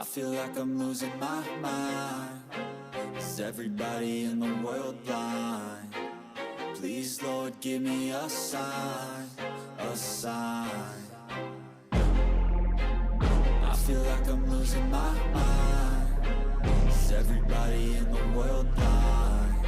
feel like I'm losing my mind. Is everybody in the world blind? Please, Lord, give me a sign, a sign. I feel like I'm losing my mind. Is everybody in the world blind?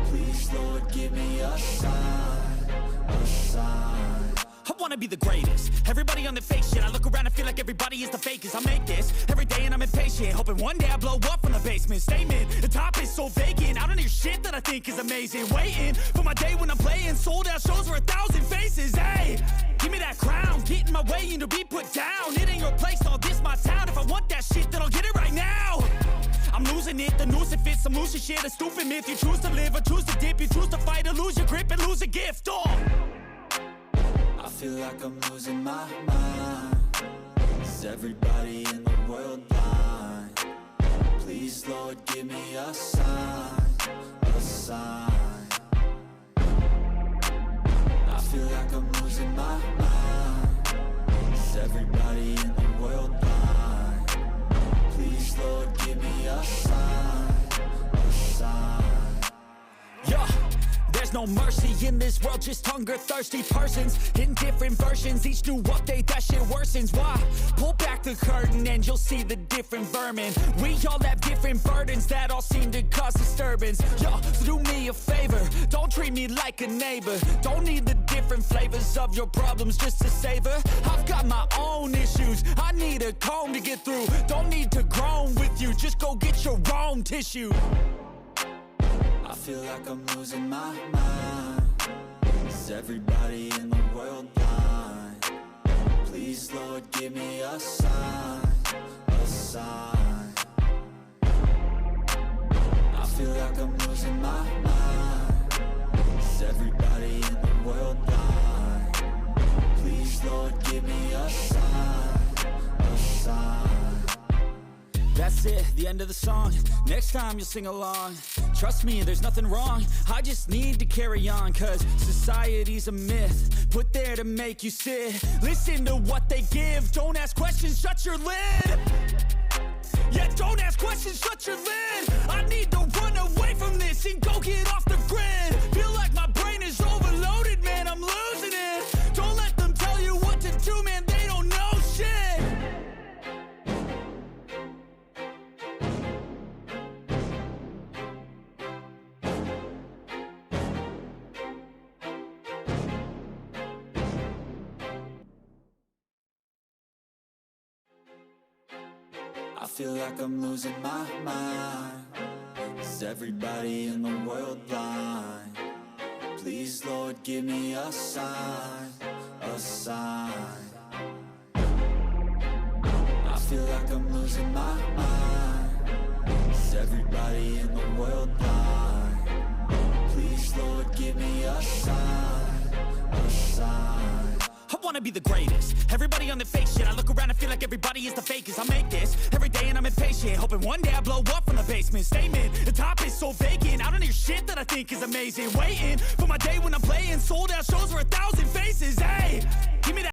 Please, Lord, give me a sign, a sign. I wanna be the greatest. Everybody on the fake shit. I look around and feel like everybody is the fakest. I make this every day and I'm impatient, hoping one day I blow up from the basement. Statement, the top is so vacant. I don't hear shit that I think is amazing. Waiting for my day when I'm playing sold out shows for 1,000 faces. Hey, give me that crown, get in my way and to be put down. It ain't your place, all this my town. If I want that shit, then I'll get it right now. I'm losing it, the noose it fits, some loose shit, a stupid myth. You choose to live or choose to dip, you choose to fight or lose your grip and lose a gift. I feel like I'm losing my mind. Is everybody in the world blind? Please, Lord, give me a sign, a sign. I feel like I'm losing my mind. Is everybody in the world blind? Please, Lord, give me a sign, a sign. Yeah. There's no mercy in this world, just hunger-thirsty persons in different versions. Each new update, that shit worsens. Why? Pull back the curtain and you'll see the different vermin. We all have different burdens that all seem to cause disturbance. Yo, so do me a favor, don't treat me like a neighbor. Don't need the different flavors of your problems just to savor. I've got my own issues, I need a comb to get through. Don't need to groan with you, just go get your own tissue. I feel like I'm losing my mind. Is everybody in the world blind? Please, Lord, give me a sign, a sign. I feel like I'm losing my mind. Is everybody in the world blind? Please, Lord, give me a sign, a sign. That's it, the end of the song. Next time you'll sing along. Trust me, there's nothing wrong. I just need to carry on, cause society's a myth put there to make you sit. Listen to what they give. Don't ask questions, shut your lid. Yeah, don't ask questions, shut your lid. I need to run away from this and go get off the grid. Feel like my brain is overloaded, man, I'm losing it. Don't let them tell you what to do, man, they don't know shit. I feel like I'm losing my mind. Is everybody in the world blind? Please, Lord, give me a sign, a sign. I feel like I'm losing my mind. Is everybody in the world blind? Please, Lord, give me a sign, a sign. I wanna be the greatest. Everybody on the fake shit. I look around and feel like everybody is the fakest. I make this every day and I'm impatient, hoping one day I blow up from the basement. Statement, the top is so vacant. I don't hear shit that I think is amazing. Waiting for my day when I'm playing sold out shows for 1,000 faces. Hey, give me that